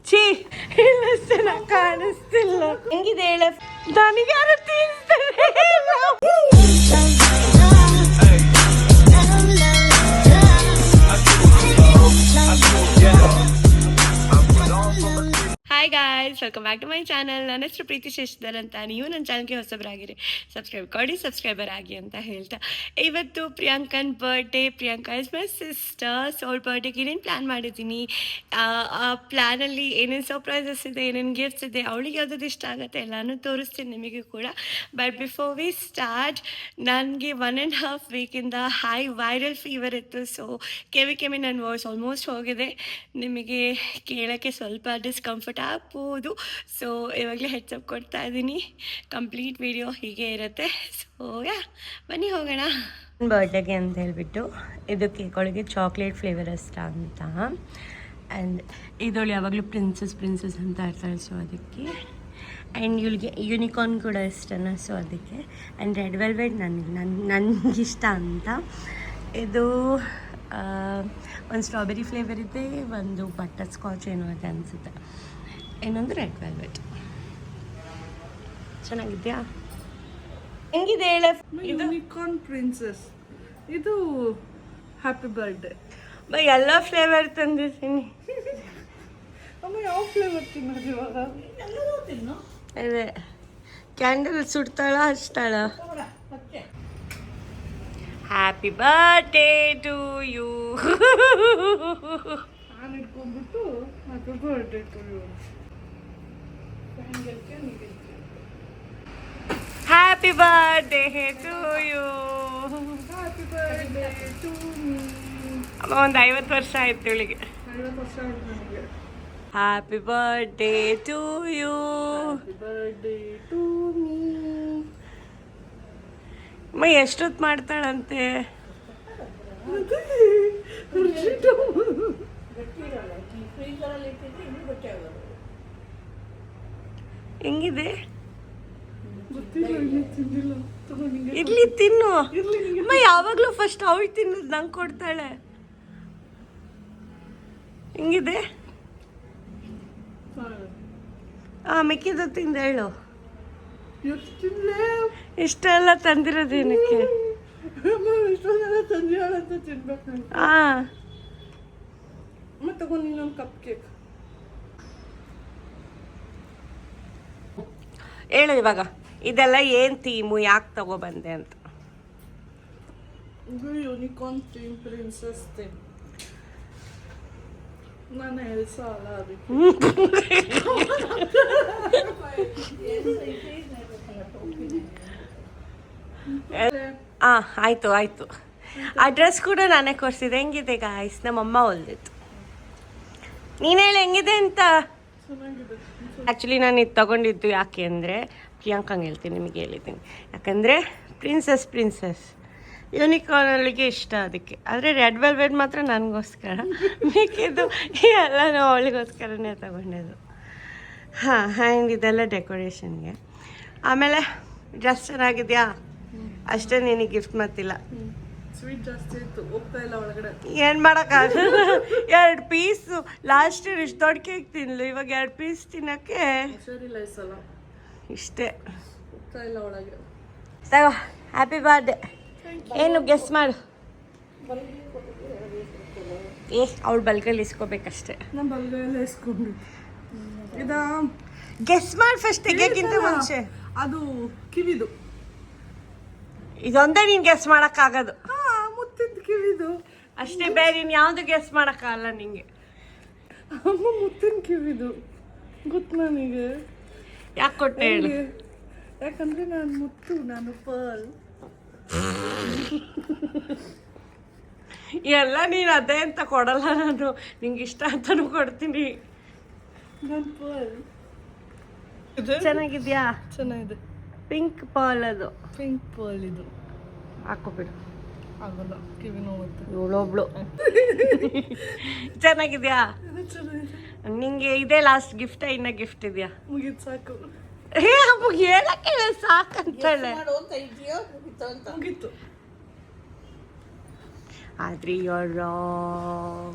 ಛೀ ಇಲ್ಲ ಚೆನ್ನಾಗಿ ಕಾಣಿಸ್ತಿಲ್ಲ. ಹೆಂಗಿದೆ ಹೇಳ? ನನಗ್ಯಾರು ತೀರಿಸ್ತಾರೆ. Hi guys, welcome back to my channel. ನನ್ನ ಹೆಸರು ಪ್ರೀತಿ ಶಶಿಧರ್ ಅಂತ. ನೀವು ನನ್ನ ಚಾನಲ್ಗೆ ಹೊಸಬರಾಗಿರಿ ಸಬ್ಸ್ಕ್ರೈಬರ್ ಆಗಿ ಅಂತ ಹೇಳ್ತಾ, ಇವತ್ತು ಪ್ರಿಯಾಂಕನ್ birthday. Priyanka is my sister. So ಅವ್ಳ ಬರ್ಡೇಗೆ ಏನೇನು ಪ್ಲ್ಯಾನ್ ಮಾಡಿದ್ದೀನಿ, ಆ ಪ್ಲ್ಯಾನಲ್ಲಿ ಏನೇನು ಸರ್ಪ್ರೈಸಸ್ ಇದೆ, ಏನೇನು ಗಿಫ್ಟ್ಸ್ ಇದೆ, ಅವಳಿಗೆ ಯಾವ್ದು ಇಷ್ಟ ಆಗುತ್ತೆ ಎಲ್ಲನೂ ತೋರಿಸ್ತೀನಿ ನಿಮಗೆ ಕೂಡ. ಬಟ್ ಬಿಫೋರ್ ವಿ ಸ್ಟಾರ್ಟ್, ನನಗೆ 1.5 ವೀಕಿಂದ ಹೈ ವೈರಲ್ ಫೀವರ್ ಇತ್ತು. ಸೊ ಕೆಮ್ಮಿ ನನ್ನ ವಾಯ್ಸ್ ಆಲ್ಮೋಸ್ಟ್ ಹೋಗಿದೆ. ನಿಮಗೆ ಕೇಳೋಕ್ಕೆ ಸ್ವಲ್ಪ ಡಿಸ್ಕಂಫರ್ಟ್ ಆಗ್ಬೋದು. ಸೊ ಇವಾಗಲೇ ಹೆಡ್ಸಪ್ ಕೊಡ್ತಾ ಇದ್ದೀನಿ. ಕಂಪ್ಲೀಟ್ ವಿಡಿಯೋ ಹೀಗೆ ಇರುತ್ತೆ. ಸೊ ಬನ್ನಿ ಹೋಗೋಣ. ಬರ್ಡೇಗೆ ಅಂತ ಹೇಳ್ಬಿಟ್ಟು ಇದು ಕೇಕ್ ಒಳಗೆ ಚಾಕ್ಲೇಟ್ ಫ್ಲೇವರ್ ಇಷ್ಟ ಅಂತ. ಆ್ಯಂಡ್ ಇದೊಳು ಯಾವಾಗಲೂ ಪ್ರಿನ್ಸಸ್ ಅಂತ ಇರ್ತಾಳೆ. ಸೊ ಅದಕ್ಕೆ ಆ್ಯಂಡ್ ಇವಳಿಗೆ ಯೂನಿಕಾರ್ನ್ ಕೂಡ ಇಷ್ಟನ. ಸೊ ಅದಕ್ಕೆ ಆ್ಯಂಡ್ ರೆಡ್ ವೆಲ್ವೆಟ್ ನನಗಿಷ್ಟ ಅಂತ. ಇದು ಒಂದು ಸ್ಟ್ರಾಬೆರಿ ಫ್ಲೇವರ್ ಇದೆ, ಒಂದು ಬಟರ್ ಸ್ಕಾಚ್ ಏನೋ ಇದೆ ಅನಿಸುತ್ತೆ, ಇನ್ನೊಂದು ರೆಡ್ ವೆಲ್ವೆಟ್. ಚೆನ್ನಾಗಿದೆಯಾ? ಹೆಂಗಿದೆ ಹೇಳ? ಯೂನಿಕಾರ್ನ್ ಪ್ರಿನ್ಸಸ್, ಇದು ಹ್ಯಾಪಿ ಬರ್ಡೇ. ಎಲ್ಲ ಫ್ಲೇವರ್ ತಂದಿದ್ದೀನಿ. ಅಮ್ಮ ಯಾವ ಫ್ಲೇವರ್ ತಿನ್ನೋದು ಇವಾಗ? ಅದೇ ಕ್ಯಾಂಡಲ್ ಸುಡ್ತಾಳ ಹಚ್ತಾಳ. Happy birthday to you. ನಾನು ಇಟ್ಕೊಂಡ್ಬಿಟ್ಟು happy birthday to you. Happy birthday to you. Happy birthday to me. ಅಮ್ಮ ಒಂದು 50 ವರ್ಷ ಆಯ್ತು ಇವಳಿಗೆ. 50 ವರ್ಷ ಆಯ್ತು ನನಗೆ. Happy birthday to you. Happy birthday to me. ಅಮ್ಮ ಎಷ್ಟೊತ್ತು ಮಾಡ್ತಾಳಂತೆ? ಹೆಂಗಿದೆ? ಇರ್ಲಿ ತಿನ್ನು. ಅಮ್ಮ ಯಾವಾಗಲೂ ಫಸ್ಟ್ ಅವಳು ತಿನ್ನೋದು ನಂಗೆ ಕೊಡ್ತಾಳೆ. ಹೆಂಗಿದೆ? ಮಿಕ್ಕಿದ ತಿಂದ ಹೇಳು. ಇಷ್ಟೆಲ್ಲ ತಂದಿರೋದೇನಕ್ಕೆ? ತಗೊಂಡು ಇನ್ನೊಂದು ಕಪ್ ಕೇಕ್ ಹೇಳು ಇವಾಗ. ಇದೆಲ್ಲ ಏನು ಥೀಮು, ಯಾಕೆ ತಗೊಬಂದೆ ಅಂತ? ಇದು ಯೂನಿಕಾರ್ನ್ ಥೀಮ್, ಪ್ರಿನ್ಸಸ್ ಥೀಮ್. ನಾನು ಎಲ್ಸ ಅಲ್ಲ ಅದಕ್ಕೆ. ಆಯಿತು. ಆ ಡ್ರೆಸ್ ಕೂಡ ನಾನೇ ಕೊಡಿಸಿದೆ. ಹೆಂಗಿದೆ ಗಾಯ್ಸ್? ನಮ್ಮಮ್ಮ ಹೊಲ್ದಿತ್ತು. ನೀನು ಹೇಳಿ ಹೆಂಗಿದೆ ಅಂತ. ಆ್ಯಕ್ಚುಲಿ ನಾನು ಇದು ತೊಗೊಂಡಿದ್ದು ಯಾಕೆ ಅಂದರೆ, ಪ್ರಿಯಾಂಕಂಗೆ ಹೇಳ್ತೀನಿ, ನಿಮಗೆ ಹೇಳಿದ್ದೀನಿ. ಯಾಕಂದರೆ ಪ್ರಿನ್ಸಸ್ ಯೂನಿಕಾರ್ನಲ್ಲಿಗೆ ಇಷ್ಟ, ಅದಕ್ಕೆ. ಆದರೆ ರೆಡ್ ವೆಲ್ವೆಟ್ ಮಾತ್ರ ನನಗೋಸ್ಕರ, ಮಿಕ್ಕಿದ್ದು ಎಲ್ಲನೂ ಅವಳಿಗೋಸ್ಕರನೇ ತಗೊಂಡಿದ್ದು. ಆ್ಯಂಡ್ ಇದೆಲ್ಲ ಡೆಕೋರೇಷನ್ಗೆ. ಆಮೇಲೆ ಡ್ರೆಸ್ ಚೆನ್ನಾಗಿದೆಯಾ? ಅಷ್ಟೇ, ನಿನಗೆ ಗಿಫ್ಟ್ ಮತ್ತಿಲ್ಲ. ಸ್ವೀಟ್ ಜಾಸ್ತಿ ಇತ್ತು, ಹೋಗ್ತಾ ಇಲ್ಲ ಒಳಗಡೆ. ಏನು ಮಾಡೋಕ್ಕಾಗಲ್ಲ. 2 ಪೀಸು ಲಾಸ್ಟ್ ಇಯರ್ ಇಷ್ಟು ದೊಡ್ಡ ಕೇಕ್ ತಿನ್ನಲು, ಇವಾಗ 2 ಪೀಸ್ ತಿನ್ನೋಕ್ಕೆ ಹುಷಾರಿಲ್ಲ ಈ ಸಲ. ಇಷ್ಟೇ, ಹೋಗ್ತಾ ಇಲ್ಲ ಒಳಗೆ. ತಗೋ, ಹ್ಯಾಪಿ ಬರ್ಡೇ. ಏನು ಗೆಸ್ ಮಾಡು. ಅವಳು ಬಲ್ಗಲ್ಲಿ ಇಸ್ಕೋಬೇಕಷ್ಟೇ. ನಾನು ಬಲ್ಗೈಲ್ಲ ಇಸ್ಕೊಂಡು. ಇದಾ ಗೆಸ್ ಮಾಡಿ ಫಸ್ಟ್, ತೆಗಿಯೋಕ್ಕಿಂತ ಮುಂಚೆ. ಅದು ಕಿವಿದು. ಇದೊಂದೇ ನೀನು ಗೆಸ್ ಮಾಡೋಕ್ಕಾಗೋದು. ಮುತ್ತಿನ ಕಿವಿದು ಅಷ್ಟೇ, ಬೇರೆ ಇನ್ನು ಯಾವುದು ಗೆಸ್ ಮಾಡೋಕ್ಕಾಗಲ್ಲ ನಿಂಗೆ. ಅಮ್ಮ ಮುತ್ತಿನ ಕಿವಿದು ಗೊತ್ತು ನನಗೆ. ಯಾಕೆ ಕೊಟ್ಟೆ ಹೇಳು? ಯಾಕಂದ್ರೆ ನಾನು ಮುತ್ತು, ನಾನು ಪರ್ಲ್. ಎಲ್ಲ ನೀನು ಅದೇ ಅಂತ ಕೊಡಲ್ಲ, ನಾನು ನಿಂಗೆ ಇಷ್ಟ ಅಂತಲೂ ಕೊಡ್ತೀನಿ. ನಾನು ಪರ್ಲ್. ಚೆನ್ನಾಗಿದ್ಯಾ? ಚೆನ್ನಾಗಿದೆ. ಪಿಂಕ್ ಪರ್ಲ್, ಅದು ಪಿಂಕ್ ಪರ್ಲ್. ಇದು ಹಾಕೋಬಿಡು. ಆಗಲ್ಲ, ಕಿವಿ ನೋವುತ್ತೆ. ಇವಳೊಬ್ಳು. ಚೆನ್ನಾಗಿದ್ಯಾ? ನಿಂಗೆ ಇದೇ ಲಾಸ್ಟ್ ಗಿಫ್ಟ, ಇನ್ನ ಗಿಫ್ಟ್ ಇದೆಯಾ? ಮುಗಿದ್ ಸಾಕು. ಹೇಳಕ್ಕೆ ಸಾಕಂತಾಳೆ. ಮುಗೀತು. ಆದ್ರೆ you're wrong.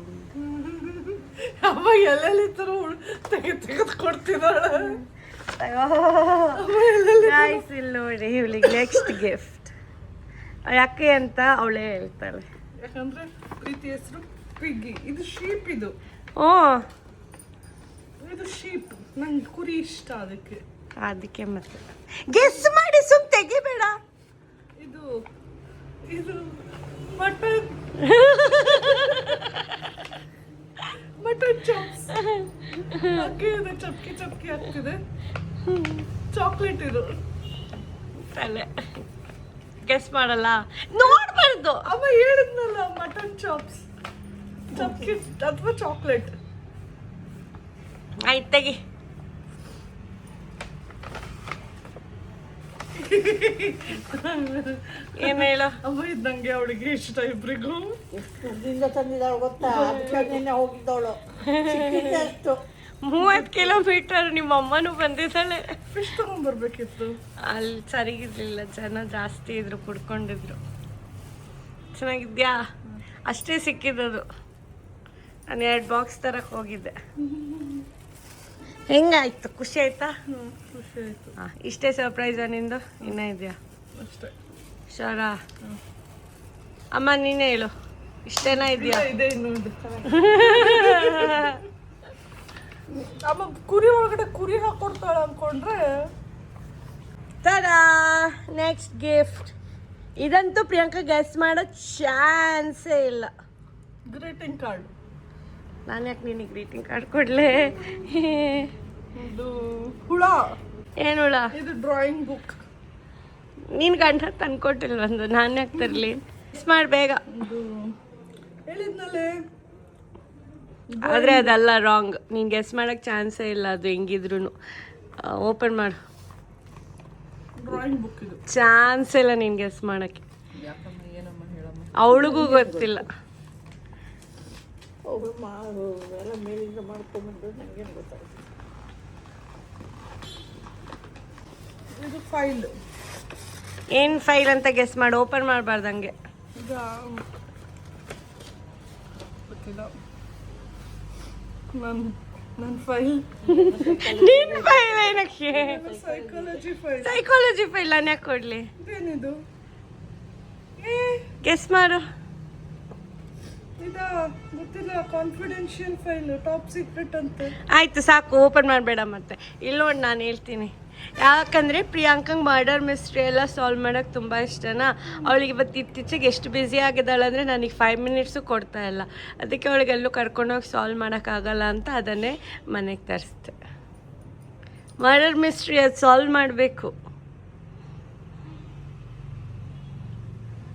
ಅಮ್ಮ ಎಲ್ಲೆಲ್ಲಿ ತರ ತೆಗೆದು ಕೊಡ್ತಿದ್ದಾಳೆ. ಗಾಯ್ಸ್ ಇಲ್ಲಿ ನೋಡಿ ಇವಳಿಗೆ ನೆಕ್ಸ್ಟ್ ಗಿಫ್ಟ್ ಯಾಕೆ ಅಂತ ಅವಳೇ ಹೇಳ್ತಾಳೆ. ಯಾಕಂದ್ರೆ ಪ್ರೀತಿ ಹೆಸರು ಪಿಗ್ಗಿ. ಇದು ಶೀಪ್. ಇದು ಶೀಪ್. ನಂಗೆ ಕುರಿ ಇಷ್ಟ, ಅದಕ್ಕೆ ಮತ್ತೆ ಗೆಸ್ ಮಾಡಿ ಸುಮ್ ತೆಗಿಬೇಡ. ಇದು ಮಟನ್ ಮಟನ್ ಚಾಪ್ಸ್. ಚಪ್ಕಿ ಆಗ್ತಿದೆ. ಚಾಕ್ಲೇಟ್ ಇದು. ತಲೆ ಗೆಸ್ ಮಾಡಲ್ಲ, ನೋಡ್ಬಾರ್ದು. ಅಮ್ಮ ಹೇಳಿದ್ನಲ್ಲ ಮಟನ್ ಚಾಪ್ಸ್, ಚಪ್ಕಿ ಅಥವಾ ಚಾಕ್ಲೇಟ್. ಆಯ್ತು ತೆಗಿ. ಏನ್ ಹೇಳು. ಅಮ್ಮ ಇದ್ದಂಗೆ ಅವಳಿಗೆ ಇಷ್ಟ ಇಬ್ರಿಗೂ. ತಂದಿದ್ದಾಳು ಗೊತ್ತಾ? ನಿನ್ನೆ ಹೋಗಿದ್ದವಳು ಅಷ್ಟು 30 ಕಿಲೋಮೀಟರ್. ನಿಮ್ಮ ಅಮ್ಮನೂ ಬಂದಿದ್ದಾಳೆ. ಫಿಶ್ ತಗೊಂಡ್ಬರ್ಬೇಕಿತ್ತು. ಅಲ್ಲಿ ಸರಿಗಿರ್ಲಿಲ್ಲ, ಜನ ಜಾಸ್ತಿ ಇದ್ರು, ಕುಡ್ಕೊಂಡಿದ್ರು. ಚೆನ್ನಾಗಿದ್ಯಾ? ಅಷ್ಟೇ ಸಿಕ್ಕಿದ್ದದು. ನಾನು 2 ಬಾಕ್ಸ್ ತರಕ್ಕೆ ಹೋಗಿದ್ದೆ. ಹೆಂಗಾಯ್ತು? ಖುಷಿ ಆಯ್ತಾ? ಖುಷಿ ಆಯ್ತು. ಇಷ್ಟೇ ಸರ್ಪ್ರೈಸ್ ನಿಂದು? ಇನ್ನೂ ಇದೆಯಾ? ಅಷ್ಟೇ. ಶರಾ ಅಮ್ಮ ನೀನೇ ಹೇಳು, ಇಷ್ಟೇನಾ ಇದೆಯಾ? ಇದೆ ಇನ್ನೊಂದು. ಅಮ್ಮ ಕುರಿ ಒಳಗಡೆ ಕುರಿ ಹಾಕೊಡ್ತಾಳೆ ಅನ್ಕೊಂಡ್ರೆ. ತಡಾ ನೆಕ್ಸ್ಟ್ ಗಿಫ್ಟ್. ಇದಂತೂ ಪ್ರಿಯಾಂಕಾ ಗೆಸ್ ಮಾಡೋ ಚಾನ್ಸೇ ಇಲ್ಲ. Greeting card. ನಾನು ಯಾಕೆ ನಿನಗೆ ಗ್ರೀಟಿಂಗ್ ಕಾರ್ಡ್ ಕೊಡ್ಲೆ? ಇದು ಹುಳ. ಏನು ಹುಳ? ಇದು ಡ್ರಾಯಿಂಗ್ ಬುಕ್. ನೀನು ಗಂಡ ತಂದ್ಕೊಟ್ಟಿಲ್ಲ ಒಂದು, ನಾನು ಯಾಕೆ ತರಲಿ? ಗೆಸ್ ಮಾಡಿ ಬೇಗ. ಇದು ಹೇಳಿದ್ನಲ್ಲೇ. ಆದರೆ ಅದಲ್ಲ, ರಾಂಗ್. ನೀನು ಗೆಸ್ ಮಾಡೋಕ್ಕೆ ಚಾನ್ಸೇ ಇಲ್ಲ ಅದು ಹೆಂಗಿದ್ರು. ಓಪನ್ ಮಾಡು. ಡ್ರಾಯಿಂಗ್ ಬುಕ್ ಇದು. ಚಾನ್ಸ್ ಇಲ್ಲ ನೀನು ಗೆಸ್ ಮಾಡೋಕ್ಕೆ. ಯಾಕಮ್ಮ ಏನಮ್ಮ ಹೇಳಮ್ಮ. ಅವಳಿಗೂ ಗೊತ್ತಿಲ್ಲ. ಅವರು ಎಲ್ಲ ಮೇಲಿಂದ ಮಾಡ್ಕೊಂಡ್ಬಂದು ನನಗೇನು ಗೊತ್ತಾಗುತ್ತೆ. ಇದು ಫೈಲ್. ಏನು ಫೈಲ್ ಅಂತ ಗೆಸ್ ಮಾಡಿ, ಓಪನ್ ಮಾಡಬಾರ್ದಂಗೆ. ಈಗ ಗೊತ್ತಿಲ್ಲ. ನನ್ನ ಫೈಲ್. ನಿನ್ನ ಫೈಲ್ ಏನಕ್ಕೆ? Psychology file. ಸೈಕಾಲಜಿ ಫೈಲ್ ನಾನು ಯಾಕೆ ಕೊಡಲಿ? ಇದೇನಿದು? ಗೆಸ್ ಮಾಡು. ಇದಾ ಗೊತ್ತಿಲ್ಲ. ಕಾನ್ಫಿಡೆನ್ಷಿಯಲ್ ಫೈಲ್, ಟಾಪ್ ಸೀಕ್ರೆಟ್ ಅಂತ. ಆಯಿತು ಸಾಕು, ಓಪನ್ ಮಾಡಬೇಡ ಮತ್ತೆ. ಇಲ್ಲಿ ನೋಡಿ ನಾನು ಹೇಳ್ತೀನಿ. ಯಾಕಂದರೆ ಪ್ರಿಯಾಂಕಂಗೆ ಮರ್ಡರ್ ಮಿಸ್ಟ್ರಿ ಎಲ್ಲ ಸಾಲ್ವ್ ಮಾಡೋಕ್ಕೆ ತುಂಬ ಇಷ್ಟನಾ. ಅವಳಿಗೆ ಇವತ್ತು ಇತ್ತೀಚೆಗೆ ಎಷ್ಟು ಬ್ಯುಸಿ ಆಗಿದ್ದಾಳೆ ಅಂದರೆ ನನಗೆ 5 ಮಿನಿಟ್ಸು ಕೊಡ್ತಾ ಇಲ್ಲ. ಅದಕ್ಕೆ ಅವಳಿಗೆಲ್ಲೂ ಕರ್ಕೊಂಡೋಗಿ ಸಾಲ್ವ್ ಮಾಡೋಕ್ಕಾಗಲ್ಲ ಅಂತ ಅದನ್ನೇ ಮನೆಗೆ ತರಿಸ್ದೆ. ಮರ್ಡರ್ ಮಿಸ್ಟ್ರಿ ಅದು ಸಾಲ್ವ್ ಮಾಡಬೇಕು.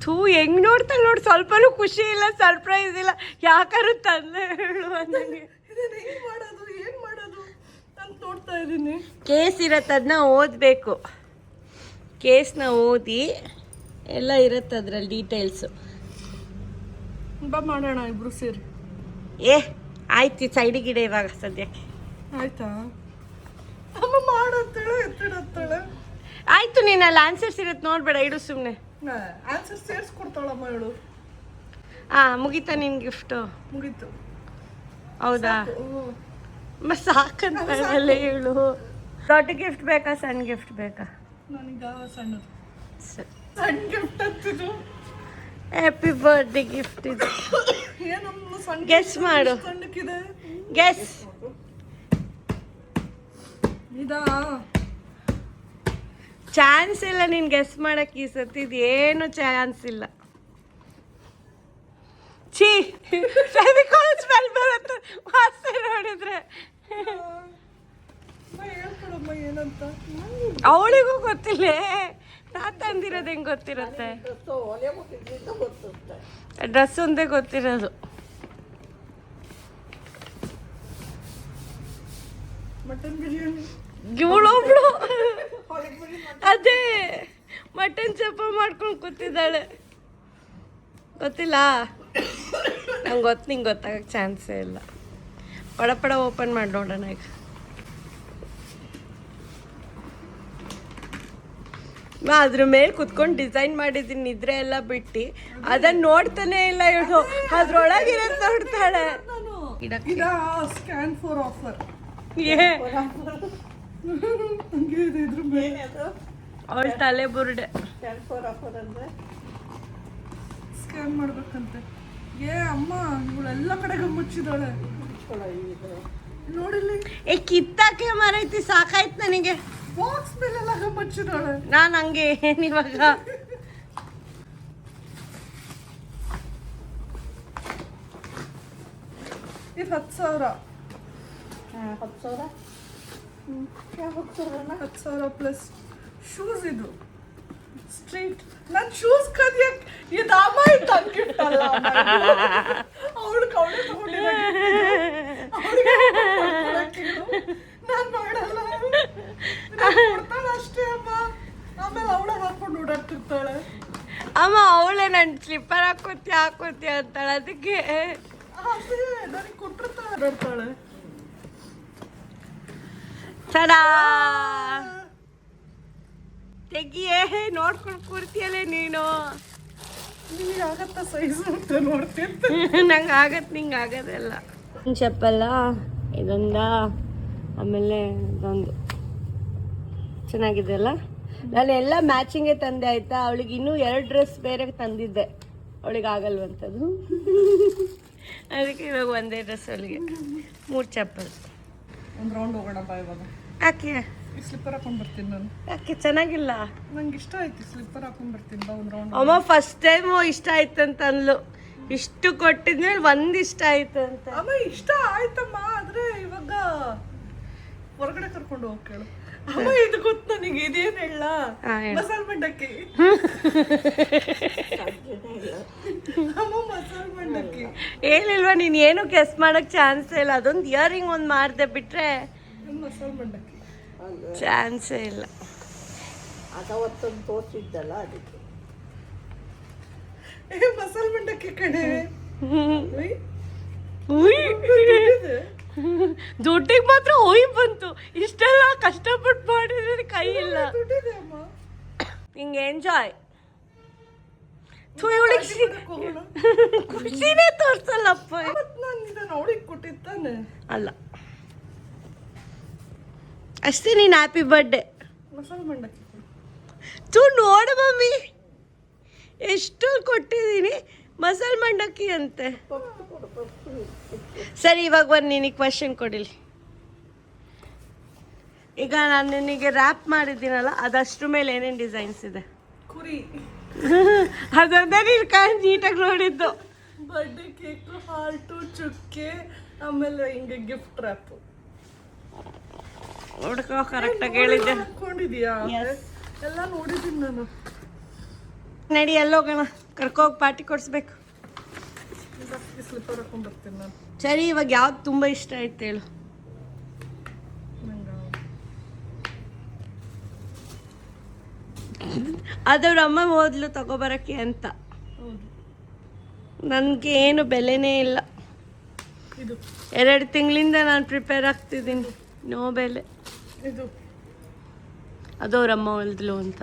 ಥೂ ಹೆಂಗೆ ನೋಡ್ತಾಳೆ ನೋಡಿ, ಸ್ವಲ್ಪನೂ ಖುಷಿ ಇಲ್ಲ, ಸರ್ಪ್ರೈಸ್ ಇಲ್ಲ. ಯಾಕಾರು ತಂದೆ ಹೇಳು ನನಗೆ. ಇದನ್ನ ಹೆಂಗ್ ಮಾಡೋದು, ಏನ್ ಮಾಡೋದು ಅಂತ ನೋಡ್ತಾ ಇದ್ದೀನಿ. ಕೇಸ್ ಇರತ್ತೆ, ಅದನ್ನ ಓದಬೇಕು. ಕೇಸ್ನ ಓದಿ ಎಲ್ಲ ಇರುತ್ತೆ ಅದರಲ್ಲಿ ಡೀಟೇಲ್ಸು. ಬಾ ಮಾಡೋಣ ಇಬ್ರು ಸೇರಿ. ಆಯ್ತು, ಸೈಡಿಗಿಡೆ ಇವಾಗ ಸದ್ಯಕ್ಕೆ. ಆಯ್ತಾ? ಅಮ್ಮ ಮಾಡಂತೇಳು, ಎತ್ತಿಡತ್ತೇಳೆ. ಆಯಿತು, ನೀನು ಅಲ್ಲಿ ಆನ್ಸರ್ಸ್ ಇರುತ್ತೆ ನೋಡ್ಬೇಡ, ಇಡು ಸುಮ್ಮನೆ. ಆನ್ಸರ್ ಸೇರಿಸ್ಕೊಡ್ತಾಳಮ್ಮ ಹೇಳು. ಮುಗೀತಾ ನಿನ್ನ ಗಿಫ್ಟು? ಮುಗೀತು. ಹೌದಾ? ಸಾಕಂತ ಹೇಳು. ದೊಡ್ಡ ಗಿಫ್ಟ್ ಬೇಕಾ ಸಣ್ಣ ಗಿಫ್ಟ್ ಬೇಕಾ? ನನಗ ಸಣ್ಣದು. ಸರಿ, ಸಣ್ಣ ಗಿಫ್ಟ್ ಅಂತಿದ್ದು. ಹ್ಯಾಪಿ ಬರ್ಡೇ ಗಿಫ್ಟ್ ಇದು. ಏನಮ್ಮ ಸಣ್ಣ ಗೆಸ್ ಮಾಡು. ಸಣ್ಣಕ್ಕಿದೆ. ಗೆಸ್. ಇದಾ? ಚಾನ್ಸ್ ಇಲ್ಲ ನೀನು ಗೆಸ್ ಮಾಡಕ್ಕೆ. ಈ ಸತಿ ಏನು ಚಾನ್ಸ್ ಇಲ್ಲ. ಛೀ, ಫೆವಿಕಾಲ್ ಸ್ಮೆಲ್ ಬರುತ್ತೆ ವಾಸನೆ ನೋಡಿದ್ರೆ. ಹೇಳ್ಕೊಡಮ್ಮ ಏನಂತ. ಅವಳಿಗೂ ಗೊತ್ತಿಲ್ಲ, ನಾ ತಂದಿರೋದು ಹೆಂಗೆ ಗೊತ್ತಿರುತ್ತೆ? ಒಲೆ ಮುಟ್ಟಿದ್ದು ಗೊತ್ತುತ್ತೆ. ಡ್ರೆಸ್ ಒಂದೇ ಗೊತ್ತಿರೋದು. ಮಟನ್ ಬಿರಿಯಾನಿ. ಇವಳೊಬ್ಳು ಅದೇ ಮಟನ್ ಚಪ್ಪ ಮಾಡ್ಕೊಂಡು ಕೂತಿದ್ದಾಳೆ. ಗೊತ್ತಿಲ್ಲ ನಂಗೆ ಗೊತ್ತು, ನಿಂಗೆ ಗೊತ್ತಾಗಕ್ಕೆ ಚಾನ್ಸೇ ಇಲ್ಲ. ಪಡ ಪಡ ಓಪನ್ ಮಾಡಿ ನೋಡೋಣ ಈಗ. ಅದ್ರ ಮೇಲೆ ಕುತ್ಕೊಂಡು ಡಿಸೈನ್ ಮಾಡಿದ್ದೀನಿ, ನಿದ್ರೆ ಎಲ್ಲ ಬಿಟ್ಟು ಅದನ್ನ ನೋಡ್ತಾನೆ ಇಲ್ಲ ಇವಳು. ಅದ್ರೊಳಗಿರೋದು ನೋಡ್ತಾಳೆ. ಇದಕ್ಕೆ ಇದಾ ಸ್ಕ್ಯಾನ್ ಫಾರ್ ಆಫರ್. ಏ ಹಂಗೆ ಇದೆ ಇದ್ರ ಮೇಲೆ. ಅವಳ ತಲೆ ಬುರುಡೆ. ಸ್ಕ್ಯಾನ್ ಮಾಡ್ಬೇಕಂತೆ. ಅಮ್ಮ ಇವಳೆಲ್ಲ ಕಡೆಗೆ ಮುಚ್ಚಿದಾಳೆ ನೋಡಿಲ್ಲಿ. ಕಿತ್ತಾಕೆ ಮರೈತಿ, ಸಾಕಾಯ್ತು ನನಗೆ. ಬಾಕ್ಸ್ ಮೇಲೆಲ್ಲ ಮುಚ್ಚಿದಾಳೆ. ನಾನು ಹಂಗೆ ಏನಿವಾಗ ಇದು 10,000. 10,000 ಪ್ಲಸ್ ಶೂಸ್. ಇದು ಸ್ಟ್ರೀಟ್. ನನ್ನ ಶೂಸ್ ಕದಿಯಕ್ ಇದು ಅಮ್ಮ ತಂಗಿಟ್ಟಲ್ಲ. ಅವಳು ತಗೊಂಡಿದ್ದ ನಾನು ಮಾಡಲ್ಲ. ಕೊಡ್ತಾಳೆ ಅಷ್ಟೇ ಅಮ್ಮ. ಆಮೇಲೆ ಅವಳ ಹಾಕೊಂಡು ಓಡಾಡ್ತಿರ್ತಾಳೆ. ಅಮ್ಮ ಅವಳೇ ನನ್ನ ಸ್ಲಿಪ್ಪರ್ ಹಾಕೋತಿ ಅಂತಾಳೆ. ಅದಕ್ಕೆ ನನಗೆ ಕೊಟ್ಟಿರ್ತಾಳೆ ಓಡಾಡ್ತಾಳೆ. ತಡಾ ತೆಗಿಯೇ, ನೋಡ್ಕೊಂಡು ಕೂರ್ತಿಯಲ್ಲೇ ನೀನು. ನಿಮಗೆ ಆಗತ್ತ ಸೈಜ್ ಅಂತ ನೋಡ್ತಿರ್ತ. ನಂಗೆ ಆಗತ್ತೆ, ನಿಂಗೆ ಆಗೋದಲ್ಲ. ಚಪ್ಪಲ್ಲ ಇದೊಂದ, ಆಮೇಲೆ ಇದೊಂದು ಚೆನ್ನಾಗಿದೆ ಅಲ್ಲ. ನಾನು ಎಲ್ಲ ಮ್ಯಾಚಿಂಗೇ ತಂದೆ ಆಯ್ತಾ. ಅವಳಿಗೆ ಇನ್ನೂ 2 ಡ್ರೆಸ್ ಬೇರೆ ತಂದಿದ್ದೆ, ಅವಳಿಗೆ ಆಗಲ್ವಂಥದ್ದು. ಅದಕ್ಕೆ ಇವಾಗ ಒಂದೇ ಡ್ರೆಸ್ ಅವಳಿಗೆ 3 ಚಪ್ಪಲ್. ಒಂದು ರೌಂಡ್ ಹೋಗೋಣ ಬಾ ಇವಾಗ. ಯಾಕೆ ಈ ಸ್ಲಿಪ್ಪರ್ ಹಾಕೊಂಡು ಬರ್ತೀನಿ ನಾನು. ಯಾಕೆ ಚೆನ್ನಾಗಿಲ್ಲ? ನಂಗೆ ಇಷ್ಟ ಆಯ್ತು ಸ್ಲಿಪ್ಪರ್ ಹಾಕೊಂಡು ಬರ್ತೀನಿ ಬಾ ಒಂದು ರೌಂಡ್. ಅಮ್ಮ ಫಸ್ಟ್ ಟೈಮು ಇಷ್ಟ ಆಯ್ತಂತ ಅಂದ್ಲು. ಇಷ್ಟು ಕೊಟ್ಟಿದ್ಮೇಲೆ ಒಂದು ಇಷ್ಟ ಆಯ್ತು ಅಂತ. ಅಮ್ಮ ಇಷ್ಟ ಆಯ್ತಮ್ಮ, ಆದ್ರೆ ಇವಾಗ ಹೊರಗಡೆ ಕರ್ಕೊಂಡು ಹೋಗಿ ಕೇಳು. ಅಮ್ಮ ಇದು ಗೊತ್ತು ನನಗೆ. ಇದೇನು ಹೇಳ? ಮಸಾಲೆ ಮಂಡಕ್ಕಿ. ಅಮ್ಮ ಮಸಾಲೆ ಮಂಡಕ್ಕಿ ಹೇಳಿಲ್ವಾ ನೀನು? ಏನು ಗೆಸ್ ಮಾಡಕ್ ಚಾನ್ಸೇ ಇಲ್ಲ. ಅದೊಂದು ಇಯರಿಂಗ್ ಒಂದು ಮಾಡಿದೆ ಬಿಟ್ರೆ ಮಸಾಲೆ ಮಂಡಕ್ಕಿ ಚಾನ್ಸೇ ಇಲ್ಲ. ಅದವತ್ತೊಂದು ತೋರಿಸಿದ್ದಲ್ಲ ಅದಕ್ಕೆ. ಮಸಾಲೆ ಮಂಡಕ್ಕಿ ಕಡೆ ದುಡ್ಡಿಗೆ ಮಾತ್ರ ಹೋಯ್ ಬಂತು. ಇಷ್ಟೆಲ್ಲ ಕಷ್ಟಪಟ್ಟು ಮಾಡಿದ್ರೆ ಕೈ ಇಲ್ಲ. ದುಡ್ಡಿದೆ ಅಮ್ಮ. ಹಿಂಗೆ ಎಂಜಾಯ್. ಖುಷಿನೇ ತೋರ್ಸಲ್ಲಪ್ಪ. ನಾನು ಇದನ್ನು ಅವಳಿಗೆ ಕೊಟ್ಟಿದ್ದಾನೆ ಅಲ್ಲ ಅಷ್ಟೇ. ನೀನು ಹ್ಯಾಪಿ ಬರ್ಡೇ. ಮಸಾಲೆ ಮಂಡಕ್ಕಿ ನೋಡು ಮಮ್ಮಿ, ಎಷ್ಟು ಕೊಟ್ಟಿದ್ದೀನಿ. ಮಸಾಲೆ ಮಂಡಕ್ಕಿ ಅಂತೆ. ಸರಿ, ಇವಾಗ ಒಂದು ನಿನಗೆ ಕ್ವಶನ್ ಕೊಡಿಲಿ. ಈಗ ನಾನು ನಿನಗೆ ರ್ಯಾಪ್ ಮಾಡಿದ್ದೀನಲ್ಲ, ಅದಷ್ಟ್ರ ಮೇಲೆ ಏನೇನು ಡಿಸೈನ್ಸ್ ಇದೆ? ಕುರಿ. ಅದೊಂದೇ ನೀನು ನೀಟಾಗಿ ನೋಡಿದ್ದು. ಬರ್ಡೇ ಕೇಕು, ಹಾರ್ಟು, ಚುಕ್ಕೆ, ಆಮೇಲೆ ಹಿಂಗೆ ಗಿಫ್ಟ್ ರ್ಯಾಪು. ಹುಡ್ಕೋ ಕರೆಕ್ಟಾಗಿ ಹೇಳಿದ್ದೆ. ಹಾಕೊಂಡಿದ್ಯಾ? ಎಲ್ಲ ನೋಡಿದ್ದೀನಿ ನಾನು. ನಡಿ ಎಲ್ಲೋಗೋಣ, ಕರ್ಕೋಗಿ ಪಾರ್ಟಿ ಕೊಡಿಸ್ಬೇಕು. ಸ್ಲಿಪ್ಪರ್ ಹಾಕೊಂಡು ಬರ್ತೀನಿ ನಾನು. ಸರಿ, ಇವಾಗ ಯಾವ್ದು ತುಂಬ ಇಷ್ಟ ಆಯ್ತು ಹೇಳು? ಅದವ್ರ ಅಮ್ಮ ಹೋದ್ಲು ತಗೋಬರಕ್ಕೆ ಅಂತ. ನನಗೆ ಏನು ಬೆಲೆನೇ ಇಲ್ಲ. 2 ತಿಂಗಳಿಂದ ನಾನು ಪ್ರಿಪೇರ್ ಆಗ್ತಿದ್ದೀನಿ. ನೋ ಬೆಲೆ. ಅದವ್ರಮ್ಮ ಹೊಲ್ದ್ಲು ಅಂತ.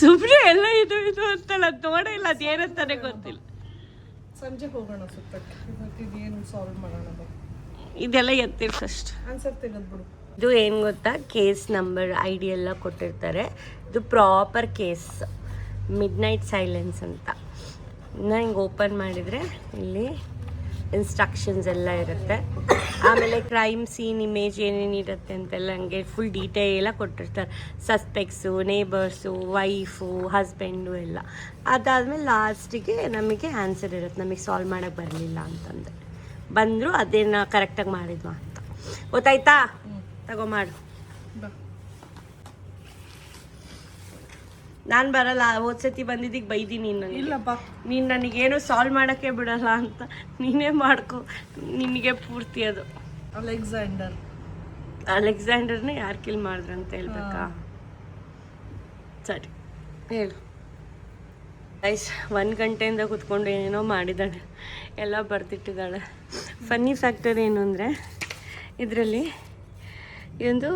ಸುಮ್ಮನೆ ಎಲ್ಲ ಇದು ಅಂತಲ್ಲ, ನೋಡೇ ಇಲ್ಲ. ಅದೇನಂತಾನೆ ಗೊತ್ತಿಲ್ಲ. ಸಂಜೆ ಹೋಗೋಣ ಸುತ್ತಕ್ಕೆ. ಏನು ಸಾಲ್ವ್ ಮಾಡೋಣ. ಇದೆಲ್ಲ ಎತ್ತಿರ್ ಫಸ್ಟ್. ಆನ್ಸರ್ ತೆಗೆದ್ಬಿಡು. ಇದು ಏನು ಗೊತ್ತಾ, ಕೇಸ್ ನಂಬರ್ ID ಎಲ್ಲ ಕೊಟ್ಟಿರ್ತಾರೆ. ಇದು ಪ್ರಾಪರ್ ಕೇಸ್, ಮಿಡ್ನೈಟ್ ಸೈಲೆನ್ಸ್ ಅಂತ. ಇನ್ನು ಹಿಂಗೆ ಓಪನ್ ಮಾಡಿದರೆ ಇಲ್ಲಿ ಇನ್ಸ್ಟ್ರಕ್ಷನ್ಸ್ ಎಲ್ಲ ಇರುತ್ತೆ. ಆಮೇಲೆ ಕ್ರೈಮ್ ಸೀನ್ ಇಮೇಜ್ ಏನೇನು ಇರುತ್ತೆ ಅಂತೆಲ್ಲ ಹಂಗೆ ಫುಲ್ ಡೀಟೇಲಾಗಿ ಕೊಟ್ಟಿರ್ತಾರೆ. ಸಸ್ಪೆಕ್ಟ್ಸು, ನೇಬರ್ಸು, ವೈಫು, ಹಸ್ಬೆಂಡು ಎಲ್ಲ. ಅದಾದಮೇಲೆ ಲಾಸ್ಟಿಗೆ ನಮಗೆ ಆನ್ಸರ್ ಇರುತ್ತೆ, ನಮಗೆ ಸಾಲ್ವ್ ಮಾಡೋಕ್ಕೆ ಬರಲಿಲ್ಲ ಅಂತಂದರೆ. ಬಂದರೂ ಅದೇನ ಕರೆಕ್ಟಾಗಿ ಮಾಡಿದ್ವಾ ಅಂತ. ಗೊತ್ತಾಯ್ತಾ? ತಗೋ ಮಾಡು. ನಾನು ಬರಲ್ಲ. ಹೋದ್ಸತಿ ಬಂದಿದ್ದಕ್ಕೆ ಬೈದೀನಿ ನೀನು. ಇಲ್ಲಪ್ಪ, ನೀನು ನನಗೇನು ಸಾಲ್ವ್ ಮಾಡೋಕ್ಕೆ ಬಿಡಲ್ಲ ಅಂತ. ನೀನೇ ಮಾಡ್ಕೊ, ನಿನಗೆ ಪೂರ್ತಿ ಅದು. ಅಲೆಕ್ಸಾಂಡರ್ನೇ ಯಾರು ಕಿಲ್ ಮಾಡಿದ್ರು ಅಂತ ಹೇಳ್ಬೇಕಾ? ಸರಿ ಹೇಳು. ಗೈಸ್ 1 ಗಂಟೆಯಿಂದ ಕೂತ್ಕೊಂಡು ಏನೇನೋ ಮಾಡಿದ್ದಾಳೆ, ಎಲ್ಲ ಬರ್ದಿಟ್ಟಿದ್ದಾಳೆ. ಫನ್ನಿ ಫ್ಯಾಕ್ಟರ್ ಏನು ಅಂದರೆ, ಇದರಲ್ಲಿ ಒಂದು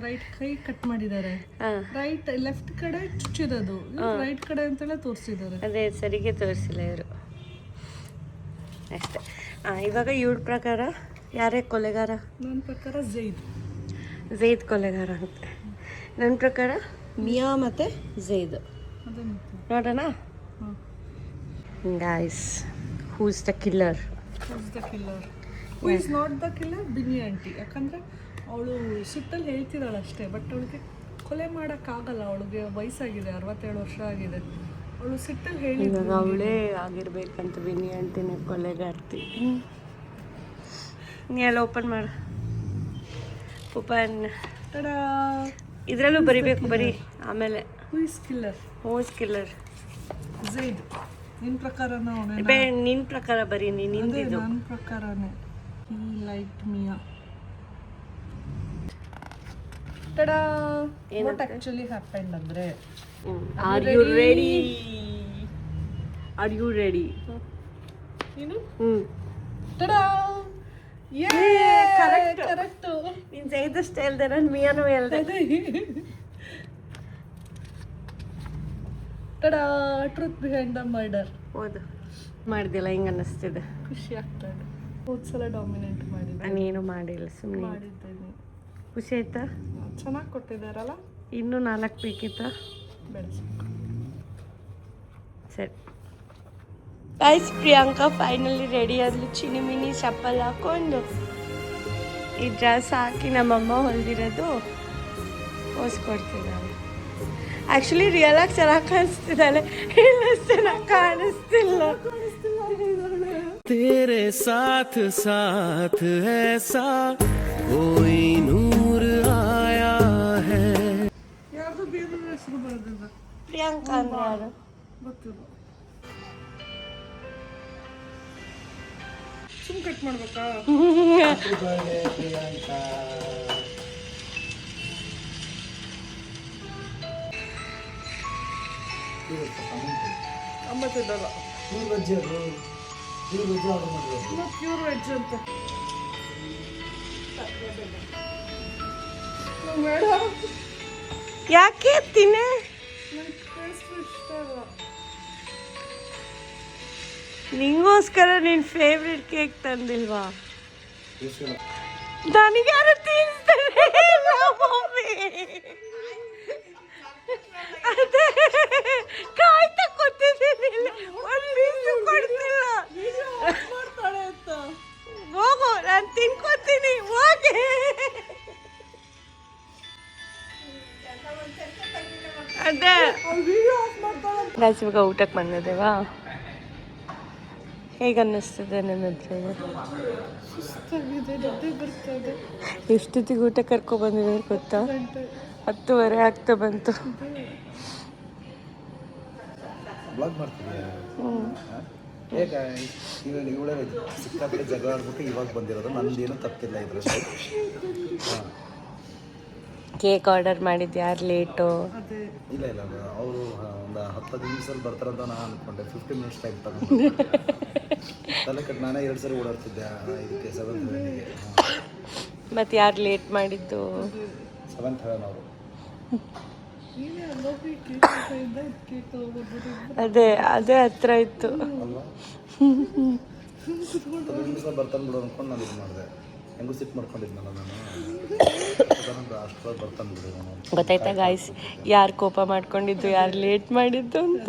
ರೈಟ್ ಕೈ ಕಟ್ ಮಾಡಿದ್ದಾರೆ. ರೈಟ್ ಲೆಫ್ಟ್ ಕಡೆ ಚುಚ್ಚಿರೋದು, ರೈಟ್ ಕಡೆ ಅಂತೆಲ್ಲ ತೋರಿಸಿದ್ದಾರೆ. ಅದೇ ಸರಿಗೆ ತೋರಿಸಿಲ್ಲ ಇವರು. ಅಷ್ಟೇ. ಇವಾಗ ಇವಳ ಪ್ರಕಾರ ಯಾರೇ ಕೊಲೆಗಾರ? ನನ್ನ ಪ್ರಕಾರ ಝೈದ್ ಕೊಲೆಗಾರ ಅಂತೆ. ನನ್ನ ಪ್ರಕಾರ ಮಿಯಾ ಮತ್ತು ಝೈದ್. ಅದೇ ನೋಡೋಣ guys, who's the killer? Who is not the killer? Bini aunty. ಯಾಕಂದರೆ ಅವಳು ಸಿಟ್ಟಲ್ಲಿ ಹೇಳ್ತಿದ್ದಾಳೆ ಅಷ್ಟೇ, ಬಟ್ ಅವಳಿಗೆ ಕೊಲೆ ಮಾಡೋಕ್ಕಾಗಲ್ಲ. ಅವಳಿಗೆ ವಯಸ್ಸಾಗಿದೆ, 67 ವರ್ಷ ಆಗಿದೆ. ಅವಳು ಸಿಟ್ಟಲ್ಲಿ ಹೇಳಿ ಇವಾಗ ಅವಳೇ ಆಗಿರ್ಬೇಕಂತ ಬಿನಿ ಆಂಟಿನೇ ಕೊಲೆಗಾರ್ತಿ. ನೀ ಎಲ್ಲ ಓಪನ್ ಮಾಡು. ಓಪನ್. ಇದರಲ್ಲೂ ಬರಿಬೇಕು ಬರೀ. ಆಮೇಲೆ who is killer? Who's killer Zaid. ನಿನ್ನ ಪ್ರಕಾರನ ನಿನ್ನ ಪ್ರಕಾರ ಬರೀ. ನಿಂದಿದ್ದು ನನ್ನ ಪ್ರಕಾರನೇ. He like Mia. Tada. What actually happened ಅಂದರೆ, are you ready? Are you ready? ನೀನು ಹ್ಞೂ ತಡಾ. ಕರೆಕ್ಟ್. ನೀನು ಝೈದಷ್ಟು ಹೇಳ್ದೆ, ನಾನು ಮಿಯಾನು ಹೇಳ್ದೆ. Tada. Truth behind the murder. ಹೌದು, ಮಾಡ್ದಿಲ್ಲ, ಹಿಂಗೆ ಅನ್ನಿಸ್ತಿದೆ. ಖುಷಿ ಆಗ್ತಾ ಇದೆ. ಹೋದ್ ಸಲ ಡಾಮಿನೇಟ್ ಮಾಡಿದ್ದೆ. ನಾನೇನು ಮಾಡಿಲ್ಲ, ಸುಮ್ಮನೆ ಮಾಡಿದ್ದೇನೆ. ಖುಷಿ ಆಯ್ತಾ? ಚೆನ್ನಾಗಿ ಕೊಟ್ಟಿದ್ದಾರಲ್ಲ. ಇನ್ನೂ 4 ಬೇಕಿತ್ತಾ? ಬೆಳೆಸಿ. ಸರಿ ಗೈಸ್, ಪ್ರಿಯಾಂಕಾ ಫೈನಲಿ ರೆಡಿ ಆದ್ಲು. ಚಿನಿ ಮಿನಿ ಚಪ್ಪಲ್ ಹಾಕೊಂಡು ಈ ಡ್ರೆಸ್ ಹಾಕಿ ನಮ್ಮಮ್ಮ ಹೊಲ್ದಿರೋದು ಹೊಸ್ಕೊಡ್ತಿದ್ದಾಳೆ. ಆ್ಯಕ್ಚುಲಿ ರಿಯಲ್ ಆಗಿ ಚೆನ್ನಾಗಿ ಕಾಣಿಸ್ತಿದ್ದಾಳೆ, ಇಲ್ಲ ಚೆನ್ನಾಗಿ ಕಾಣಿಸ್ತಿಲ್ಲ. तेरे साथ साथ ऐसा कोई नूर आया है. ಯಾರ್ದು ಬೇರೆ ಹೆಸರು ಬರೋದಿಲ್ಲ. ಪ್ರಿಯಾಂಕಾ ಅಂದ್ರೆ ಯಾರು ಗೊತ್ತಿಲ್ಲ. ಸುಮ್ ಕಟ್ ಮಾಡ್ಬೇಕಾ? ಅಂಬತ್ತಿದ್ದಲ್ಲ. ಪ್ಯೂರ್ ವೆಜ್ ಅಂತ ಬೇಡ. ಯಾಕೆ ತಿನ್ನೆ? ನಂಗೆ ಟೇಸ್ಟ್ ಇಷ್ಟ ಇಲ್ಲ. ನಿಂಗೋಸ್ಕರ ನಿನ್ನ ಫೇವ್ರೆಟ್ ಕೇಕ್ ತಂದಿಲ್ವಾ? ನನಗೆ ಯಾರು ತಿನ್ನಿಸ್ತಾರೆ ಇಲ್ಲ ಮಮ್ಮಿ. ಅದೇ ಕಾಯ್ತಾ ಕೂತಿದ್ದೀನಿ, ಒಂದು ಪೀಸು ಕೊಡ್ತಿಲ್ಲ. ಮಾಡ್ತಾಳೆ ಅಂತ ಹೋಗು, ನಾನು ತಿನ್ಕೋತೀನಿ, ಹೋಗಿ. ಅದೇ ವಿಡಿಯೋ ಆಫ್ ಮಾಡ್ತಾಳೆ. ಗೈಸ್, ಇವಾಗ ಊಟಕ್ಕೆ ಬಂದಿದ್ದೇವಾ? ಹೇಗೆ ಅನ್ನಿಸ್ತದೆ ನನ್ನತ್ರ? ಸುಸ್ತಾಗಿದೆ, ನಿದ್ದೆ ಬರ್ತದೆ. ಎಷ್ಟೊತ್ತಿಗೆ ಊಟ ಕರ್ಕೊಬಂದಿದೆ ಗೊತ್ತಾ? 10:30 ಆಗ್ತಾ ಬಂತು. ಬ್ಲಾಗ್ ಮಾಡ್ತಿದ್ದೆ. ಹೇಗೆ ಇವಳೇ ಸಿಕ್ಕಾಪಟ್ಟೆ ಜಗಳ ಆಡ್ಬಿಟ್ಟು ಇವಾಗ ಬಂದಿರೋದು. ನಂದೇನು ತಪ್ಪಿಲ್ಲ ಇದರಲ್ಲಿ. ಕೇಕ್ ಆರ್ಡರ್ ಮಾಡಿದ್ದು ಯಾರು ಲೇಟು? ಇಲ್ಲ ಅವರು ಒಂದು 10 ನಿಮಿಷದಲ್ಲಿ ಬರ್ತಾರಂತ ನಾನು ಅಂದ್ಕೊಂಡೆ. 15 ಮಿನಿಟ್ಸ್ ಟೈಮ್ ತಗೊಂಡು ತಲೆ ಕಟ್ಟು ನಾನೇ 2 ಸರಿ ಓಡಾಡ್ತಿದ್ದೆ ಇದಕ್ಕೆ 7th ಹೆವೆನ್ಗೆ. ಮತ್ತು ಯಾರು ಲೇಟ್ ಮಾಡಿದ್ದು? 7th ಹೆವೆನ್ ಅವರು. ಅದೇ ಹತ್ರ ಇತ್ತು ಅಲ್ವಾ? 10 ನಿಮಿಷ ಬರ್ತಾನೆ ಬಿಡು ಅಂದ್ಕೊಂಡು ನಾನು ಇದು ಮಾಡಿದೆ. ಹೆಂಗೂ ಸಿಟ್ ಮಾಡ್ಕೊಂಡಿದ್ನಲ್ಲ ನಾನು. ಅಷ್ಟರಲ್ಲಿ ಬರ್ತಾನೆ ಬಿಡು ನಾನು. ಗೊತ್ತಾಯ್ತಾ ಗಾಯ್ಸ್, ಯಾರು ಕೋಪ ಮಾಡ್ಕೊಂಡಿದ್ದು, ಯಾರು ಲೇಟ್ ಮಾಡಿದ್ದು ಅಂತ?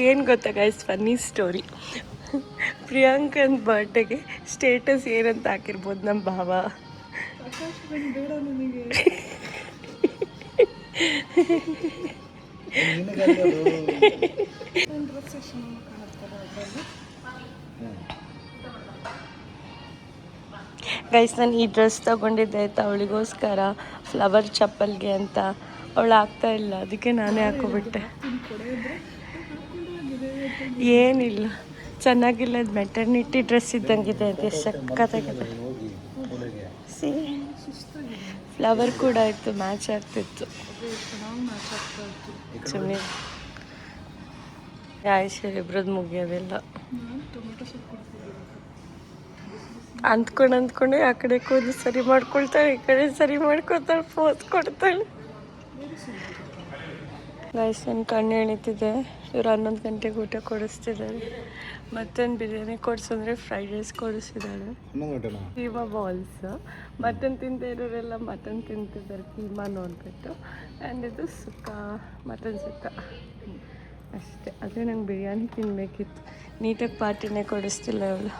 ಏನು ಗೊತ್ತಾ ಗಾಯ್ಸ್, ಫನ್ನಿ ಸ್ಟೋರಿ. ಪ್ರಿಯಾಂಕನ್ ಬರ್ಡೇಗೆ ಸ್ಟೇಟಸ್ ಏನಂತ ಹಾಕಿರ್ಬೋದು ನಮ್ಮ ಭಾವ? ಬೇಡ ನನಗೆ. ಗೈಸ್, ನಾನು ಈ ಡ್ರೆಸ್ ತೊಗೊಂಡಿದ್ದೆ ಆಯ್ತಾ ಅವಳಿಗೋಸ್ಕರ, ಫ್ಲವರ್ ಚಪ್ಪಲ್ಗೆ ಅಂತ. ಅವಳು ಆಗ್ತಾ ಇಲ್ಲ, ಅದಕ್ಕೆ ನಾನೇ ಹಾಕೋಬಿಟ್ಟೆ. ಏನಿಲ್ಲ, ಚೆನ್ನಾಗಿಲ್ಲ. ಅದು ಮೆಟರ್ನಿಟಿ ಡ್ರೆಸ್ ಇದ್ದಂಗಿದೆ, ಅದು ಎಷ್ಟು ಸಕ್ಕತ್ತಾಗಿದೆ. ಸಿ, ಫ್ಲವರ್ ಕೂಡ ಇತ್ತು, ಮ್ಯಾಚ್ ಆಗ್ತಿತ್ತು. ಸುಮ್ಮನೆ ಐಶ್ವರ್ಯ ಇಬ್ರದ್ದು ಮುಗಿಯೋದಿಲ್ಲ. ಅಂದ್ಕೊಂಡು ಆ ಕಡೆ ಕೂದಲು ಸರಿ ಮಾಡ್ಕೊಳ್ತಾಳೆ, ಈ ಕಡೆ ಸರಿ ಮಾಡ್ಕೊಳ್ತಾಳೆ, ಪೋಸ್ ಕೊಡ್ತಾಳೆ. ಗೈಸ್ ನನ್ನ ಕಣ್ಣು ಎಳಿತಿದೆ. ಇವ್ರು 11 ಗಂಟೆಗೆ ಊಟ ಕೊಡಿಸ್ತಿದ್ದಾರೆ. ಮತ್ತೊಂದು ಬಿರಿಯಾನಿ ಕೊಡಿಸಂದ್ರೆ ಫ್ರೈಡ್ ರೈಸ್ ಕೊಡಿಸಿದ್ದಾಳೆ, ಕೀಮಾ ಬಾಲ್ಸ್. ಮಟನ್ ತಿಂತಾ ಇರೋರೆಲ್ಲ ಮಟನ್ ತಿಂತಿದ್ದಾರೆ ಕೀಮಾ ನೋಡಿಬಿಟ್ಟು. ಆ್ಯಂಡ್ ಇದು ಸುಕ್ಕ, ಮಟನ್ ಸುಕ್ಕ ಅಷ್ಟೇ. ಅದೇ ನಂಗೆ ಬಿರಿಯಾನಿ ತಿನ್ನಬೇಕಿತ್ತು. ನೀಟಾಗಿ ಪಾರ್ಟಿನೇ ಕೊಡಿಸ್ತಿಲ್ಲ ಅವಳು.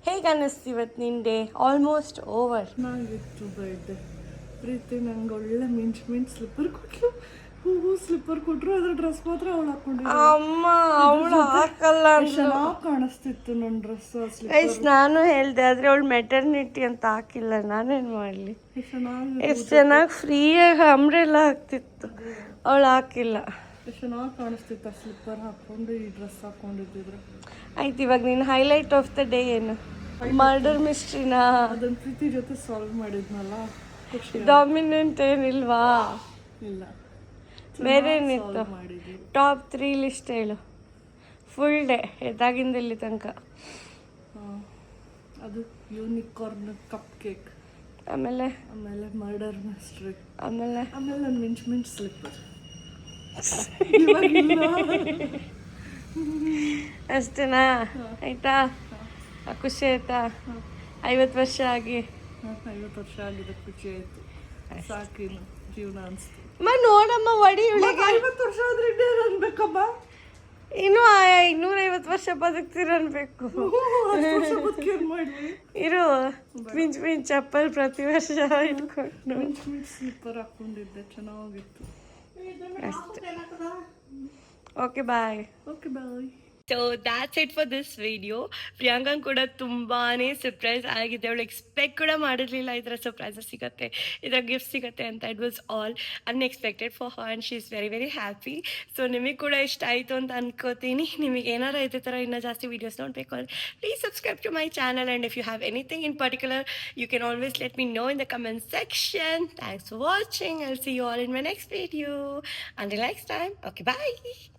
ಹೇಗೆ ಅನ್ನಿಸ್ತು ಇವತ್ತು ನಿನ್ನ ಡೇ? Almost over. ಚೆನ್ನಾಗಿತ್ತು ಬರ್ಡೇ. ಪ್ರೀತಿ ನಂಗೆ ಒಳ್ಳೆ ಮಿಂಚ್ ಸ್ಲಿಪ್ಪರ್ ಕೊಟ್ಲು. ಸ್ಲಿಪ್ಪರ್ ಕೊಟ್ಟರು, ಅದ್ರ ಡ್ರೆಸ್ ಮಾತ್ರ ಅವಳು ಹಾಕೊಂಡಿದ್ದೆ. ಅಮ್ಮ ಅವಳು ಹಾಕಲ್ಲ. ಚೆನ್ನಾಗಿ ಕಾಣಿಸ್ತಿತ್ತು ನನ್ನ ಡ್ರೆಸ್. ಗೈಸ್ ನಾನು ಹೇಳಿದೆ, ಆದರೆ ಅವಳು ಮೆಟರ್ನಿಟಿ ಅಂತ ಹಾಕಿಲ್ಲ. ನಾನೇನು ಮಾಡಲಿ? ಚೆನ್ನಾಗಿ ಎಷ್ಟು ಚೆನ್ನಾಗಿ ಫ್ರೀಯಾಗಿ ಅಂಬ್ರೆಲ್ಲ ಹಾಕ್ತಿತ್ತು, ಅವಳು ಹಾಕಿಲ್ಲ. ಚೆನ್ನಾಗಿ ಕಾಣಿಸ್ತಿತ್ತು ಆ ಸ್ಲಿಪ್ಪರ್ ಹಾಕೊಂಡು ಈ ಡ್ರೆಸ್ ಹಾಕೊಂಡಿದ್ದಿದ್ರೆ. ಆಯ್ತು, ಇವಾಗ ನೀನು ಹೈಲೈಟ್ ಆಫ್ ದ ಡೇ ಏನು? ಮರ್ಡರ್ ಮಿಸ್ಟ್ರಿನಾ? ಅದನ್ನ ಪ್ರೀತಿ ಜೊತೆ ಸಾಲ್ವ್ ಮಾಡಿದ್ನಲ್ಲ, ಖುಷಿ. ಡಾಮಿನೆಂಟ್ ಏನಿಲ್ವಾ? ಇಲ್ಲ, ಬೇರೆ ಏನಿತ್ತು? ಮಾಡಿದ್ವಿ. ಟಾಪ್ 3 ಲಿಸ್ಟ್ ಹೇಳು. ಫುಲ್ ಡೇ ಎದಾಗಿಂದ ಇಲ್ಲಿ ತನಕ. ಅದು ಯೂನಿಕಾರ್ನ್ ಕಪ್ ಕೇಕ್, ಆಮೇಲೆ ಮರ್ಡರ್ ಮಿಸ್ಟ್ರಿ, ಆಮೇಲೆ ನನ್ನ ಮಿಂಚ್ ಸ್ಲಿಪ್ಪರ್. ಅಷ್ಟೇನಾ? ಆಯ್ತಾ? ಖುಷಿ ಆಯ್ತಾ? 50 ವರ್ಷ ಆಗಿ 50 ವರ್ಷ ಆಗಿದೆ, ಖುಷಿ ಆಯ್ತು. ಸಾಕಿನ್ನು ಜೀವನ ಅನ್ಸ್ತು. ನೋಡಮ್ಮ ಒಡಿ ಇವಳಿಗೆ. 50 ವರ್ಷ ಆದ್ರೆ ಇನ್ನೇನು ಅನ್ಬೇಕಮ್ಮ? ಇನ್ನೂ 250 ವರ್ಷ ಬದುಕ್ತೀರ ಅನ್ಬೇಕು. ಏನ್ ಮಾಡ್ಲಿ? ಇರು ಮಿಂಚ್ ಚಪ್ಪಲ್ ಪ್ರತಿ ವರ್ಷ ಇಟ್ಕೊಂಡು ಮಿಂಚ್ ಸ್ಲಿಪ್ಪರ್ ಹಾಕೊಂಡಿದ್ದೆ, ಚೆನ್ನಾಗಿತ್ತು. ಅಷ್ಟೇ. Okay bye. Okay bye. So that's it for this video. ಪ್ರಿಯಾಂಕಂಗೆ ಕೂಡ ತುಂಬಾ ಸರ್ಪ್ರೈಸ್ ಆಗಿದೆ. ಅವಳು ಎಕ್ಸ್ಪೆಕ್ಟ್ ಕೂಡ ಮಾಡಿರಲಿಲ್ಲ ಈ ಥರ ಸರ್ಪ್ರೈಸಸ್ ಸಿಗುತ್ತೆ, ಈ ಥರ ಗಿಫ್ಟ್ ಸಿಗುತ್ತೆ ಅಂತ. It was all unexpected for her and she is very very happy. So ನಿಮಗೆ ಕೂಡ ಇಷ್ಟ ಆಯಿತು ಅಂತ ಅನ್ಕೋತೀನಿ. ನಿಮಗೆ ಏನಾರು ಇದೇ ಥರ ಇನ್ನೂ ಜಾಸ್ತಿ ವೀಡಿಯೋಸ್ ನೋಡಬೇಕು ಅಂದರೆ please subscribe to my channel. And if you have anything in particular you can always let me know in the comment section. Thanks for watching. I will see you all in my next video. Until next time, okay, bye.